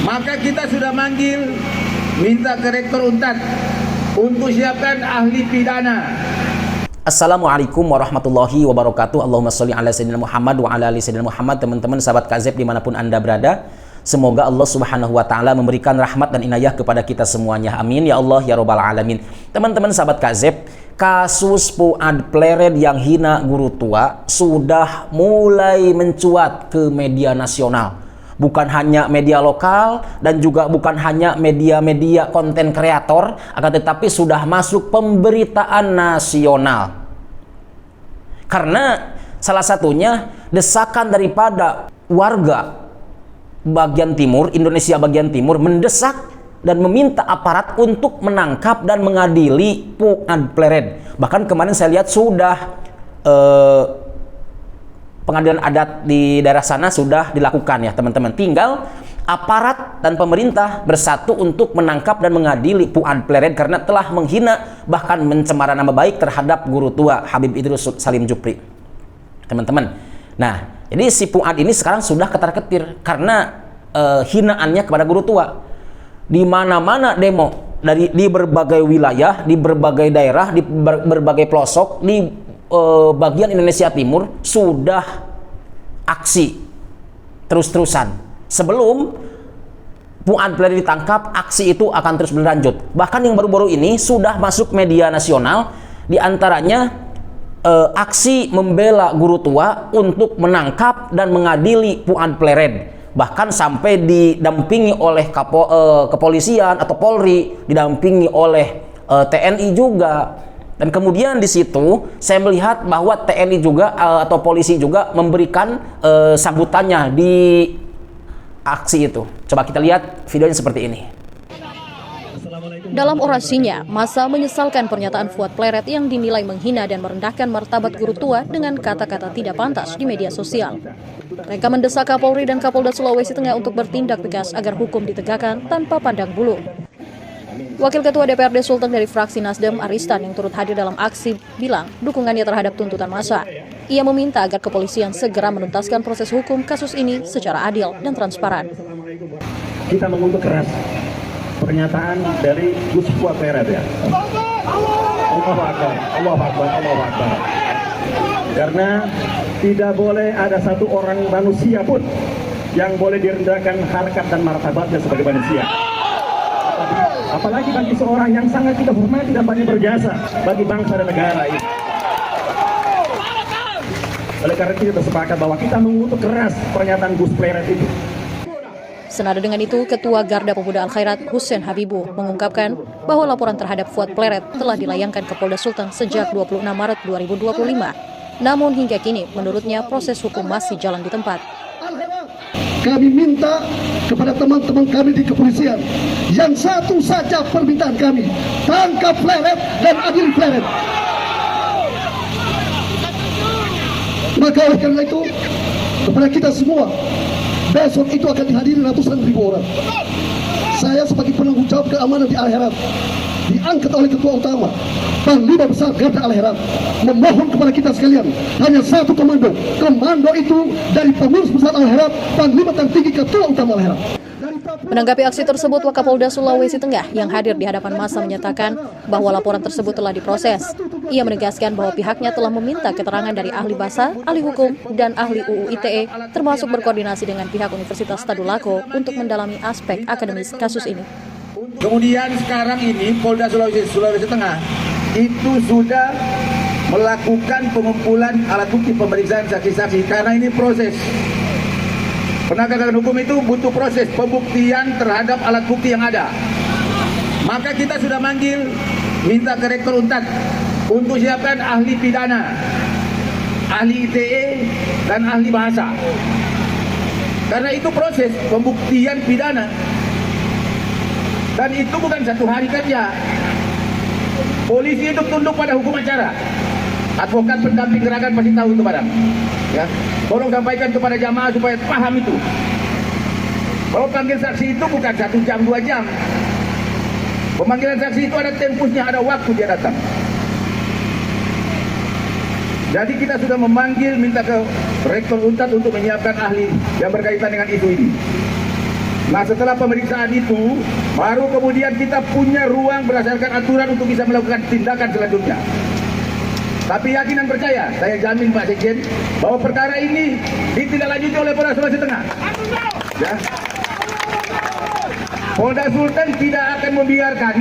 Maka kita sudah manggil, minta ke Rektor Unpad untuk siapkan ahli pidana. Assalamualaikum warahmatullahi wabarakatuh. Allahumma sholli ala sayyidina Muhammad wa ala ali sayyidina Muhammad. Teman-teman sahabat KZEP dimanapun Anda berada, semoga Allah subhanahu wa ta'ala memberikan rahmat dan inayah kepada kita semuanya. Amin ya Allah ya rabbal alamin. Teman-teman sahabat KZEP, kasus Fuad Pleret yang hina guru tua sudah mulai mencuat ke media nasional. Bukan hanya media lokal dan juga bukan hanya media-media konten kreator, akan tetapi sudah masuk pemberitaan nasional. Karena salah satunya desakan daripada warga bagian timur, Indonesia bagian timur, mendesak dan meminta aparat untuk menangkap dan mengadili Fuad Pleret. Bahkan kemarin saya lihat sudah pengadilan adat di daerah sana sudah dilakukan ya teman-teman. Tinggal aparat dan pemerintah bersatu untuk menangkap dan mengadili Fuad Pleret karena telah menghina bahkan mencemara nama baik terhadap guru tua Habib Idrus Salim Jupri. Teman-teman. Nah, jadi si Fuad ini sekarang sudah ketar-ketir karena hinaannya kepada guru tua. Di mana-mana demo di berbagai wilayah, di berbagai daerah, di berbagai pelosok, di bagian Indonesia Timur sudah aksi terus-terusan. Sebelum Fuad Pleret ditangkap, aksi itu akan terus berlanjut. Bahkan yang baru-baru ini sudah masuk media nasional, diantaranya aksi membela guru tua untuk menangkap dan mengadili Fuad Pleret. Bahkan sampai didampingi oleh kepolisian atau Polri, didampingi oleh TNI juga. Dan kemudian di situ saya melihat bahwa TNI juga atau polisi juga memberikan sambutannya di aksi itu. Coba kita lihat videonya seperti ini. Dalam orasinya, massa menyesalkan pernyataan Fuad Pleret yang dinilai menghina dan merendahkan martabat guru tua dengan kata-kata tidak pantas di media sosial. Mereka mendesak Kapolri dan Kapolda Sulawesi Tengah untuk bertindak tegas agar hukum ditegakkan tanpa pandang bulu. Wakil Ketua DPRD Sulteng dari fraksi Nasdem, Aristan, yang turut hadir dalam aksi, bilang dukungannya terhadap tuntutan massa. Ia meminta agar kepolisian segera menuntaskan proses hukum kasus ini secara adil dan transparan. Kita mengutuk keras pernyataan dari Gus Fuad Pleret ya. Allahu Akbar, Allahu Akbar, Allahu Akbar. Karena tidak boleh ada satu orang manusia pun yang boleh direndahkan harkat dan martabatnya sebagai manusia. Apalagi bagi seorang yang sangat kita hormati dan banyak berjasa bagi bangsa dan negara ini. Oleh karena itu kita sepakat bahwa kita mengutuk keras pernyataan Gus Pleret itu. Senada dengan itu, Ketua Garda Pemuda Al-Khairat Hussein Habibu mengungkapkan bahwa laporan terhadap Fuad Pleret telah dilayangkan ke Polda Sulteng sejak 26 Maret 2025. Namun hingga kini menurutnya proses hukum masih jalan di tempat. Kami minta kepada teman-teman kami di kepolisian, yang satu saja permintaan kami, tangkap Pleret dan adili Pleret. Maka oleh karena itu, kepada kita semua, besok itu akan dihadiri ratusan ribu orang. Saya sebagai penanggung jawab keamanan di Al-Herat, diangkat oleh Ketua Utama, Panglima Besar Garda Al-Herat, memohon kepada kita sekalian hanya satu komando. Komando itu dari Pengurus Besar Al-Herat, Panglima tertinggi Ketua Utama Al-Herat. Menanggapi aksi tersebut, Wakapolda Sulawesi Tengah yang hadir di hadapan massa menyatakan bahwa laporan tersebut telah diproses. Ia menegaskan bahwa pihaknya telah meminta keterangan dari ahli bahasa, ahli hukum, dan ahli UU ITE, termasuk berkoordinasi dengan pihak Universitas Tadulako untuk mendalami aspek akademis kasus ini. Kemudian sekarang ini Polda Sulawesi Tengah itu sudah melakukan pengumpulan alat bukti pemeriksaan saksi-saksi karena ini proses. Penegakan hukum itu butuh proses pembuktian terhadap alat bukti yang ada. Maka kita sudah manggil, minta ke Rektor Unpad untuk siapkan ahli pidana, ahli ITE, dan ahli bahasa. Karena itu proses pembuktian pidana. Dan itu bukan satu hari kerja. Polisi itu tunduk pada hukum acara. Advokat pendamping gerakan pasti tahu itu padam. Ya, tolong sampaikan kepada jamaah supaya paham itu. Kalau panggil saksi itu bukan 1 jam 2 jam. Pemanggilan saksi itu ada tempusnya, ada waktu dia datang. Jadi kita sudah memanggil, minta ke Rektor Unpad untuk menyiapkan ahli yang berkaitan dengan isu ini. Nah, setelah pemeriksaan itu, baru kemudian kita punya ruang berdasarkan aturan untuk bisa melakukan tindakan selanjutnya. Tapi yakin dan percaya, saya jamin Pak Sekjen, bahwa perkara ini ditindaklanjuti oleh Polda Sulawesi Tengah. Ya. Polda Sultan tidak akan membiarkan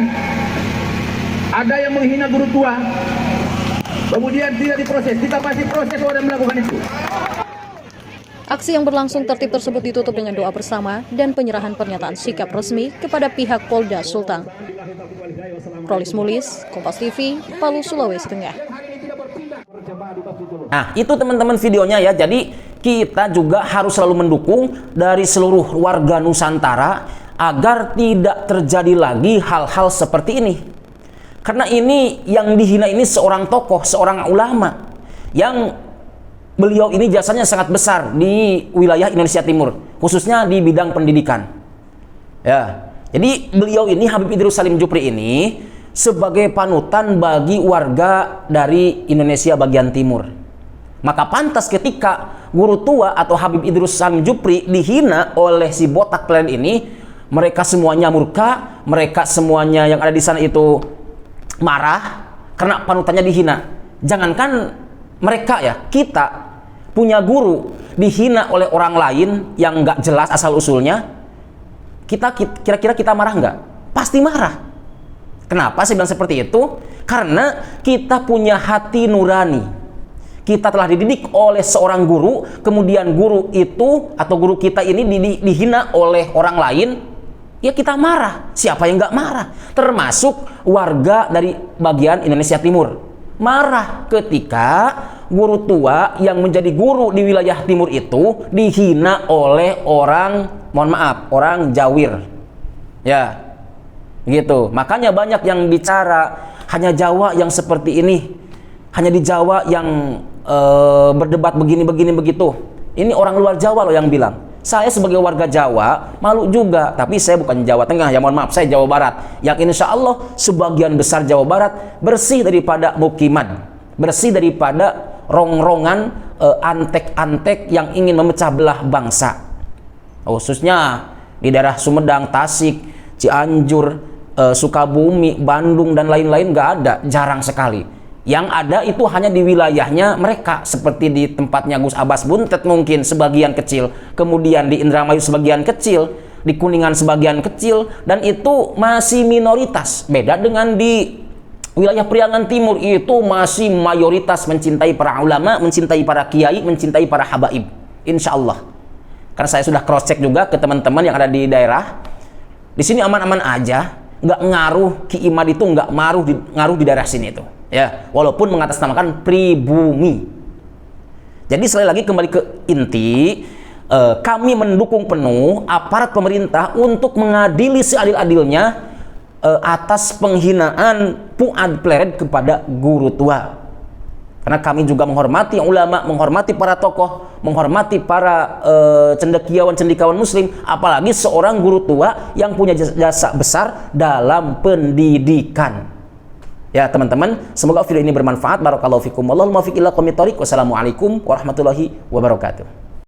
ada yang menghina guru tua, kemudian tidak diproses. Kita pasti proses orang melakukan itu. Aksi yang berlangsung tertib tersebut ditutup dengan doa bersama dan penyerahan pernyataan sikap resmi kepada pihak Polda Sultan. Rolis Mulis, Kompas TV, Palu, Sulawesi Tengah. Nah, itu teman-teman videonya ya. Jadi kita juga harus selalu mendukung dari seluruh warga Nusantara agar tidak terjadi lagi hal-hal seperti ini. Karena ini yang dihina ini seorang tokoh, seorang ulama yang beliau ini jasanya sangat besar di wilayah Indonesia Timur, khususnya di bidang pendidikan. Ya, jadi beliau ini Habib Idrus Salim Jupri ini sebagai panutan bagi warga dari Indonesia bagian timur. Maka pantas ketika guru tua atau Habib Idrus Salim Jupri dihina oleh si botak kalian ini, mereka semuanya murka, mereka semuanya yang ada di sana itu marah karena panutannya dihina. Jangankan mereka ya, kita punya guru dihina oleh orang lain yang nggak jelas asal usulnya, kira-kira kita marah nggak? Pasti marah. Kenapa saya bilang seperti itu? Karena kita punya hati nurani. Kita telah dididik oleh seorang guru, kemudian guru itu atau guru kita ini dihina oleh orang lain, ya kita marah. Siapa yang nggak marah? Termasuk warga dari bagian Indonesia Timur. Marah ketika guru tua yang menjadi guru di wilayah timur itu dihina oleh orang, mohon maaf, orang Jawir. Ya, gitu. Makanya banyak yang bicara hanya Jawa yang seperti ini, hanya di Jawa yang berdebat begini begitu. Ini orang luar Jawa loh yang bilang. Saya sebagai warga Jawa malu juga, tapi saya bukan Jawa Tengah ya, mohon maaf, saya Jawa Barat. Yang insya Allah sebagian besar Jawa Barat bersih daripada mukiman, bersih daripada rongrongan antek-antek yang ingin memecah belah bangsa. Khususnya di daerah Sumedang, Tasik, Cianjur, Sukabumi, Bandung dan lain-lain nggak ada, jarang sekali. Yang ada itu hanya di wilayahnya mereka, seperti di tempatnya Gus Abbas Buntet mungkin sebagian kecil, kemudian di Indramayu sebagian kecil, di Kuningan sebagian kecil, dan itu masih minoritas. Beda dengan di wilayah Priangan Timur, itu masih mayoritas mencintai para ulama, mencintai para kiai, mencintai para habaib. Insya Allah. Karena saya sudah cross check juga ke teman-teman yang ada di daerah. Di sini aman-aman aja, nggak ngaruh, Ki Imad itu nggak ngaruh di daerah sini itu. Ya, walaupun mengatasnamakan pribumi. Jadi sekali lagi kembali ke inti, kami mendukung penuh aparat pemerintah untuk mengadili seadil-adilnya atas penghinaan Fuad Pleret kepada guru tua. Karena kami juga menghormati ulama, menghormati para tokoh, menghormati para cendekiawan muslim, apalagi seorang guru tua yang punya jasa besar dalam pendidikan. Ya teman-teman, semoga video ini bermanfaat. Barakallahu fikum. Wallahul muwaffiq ila aqwamit thoriq. Wassalamualaikum warahmatullahi wabarakatuh.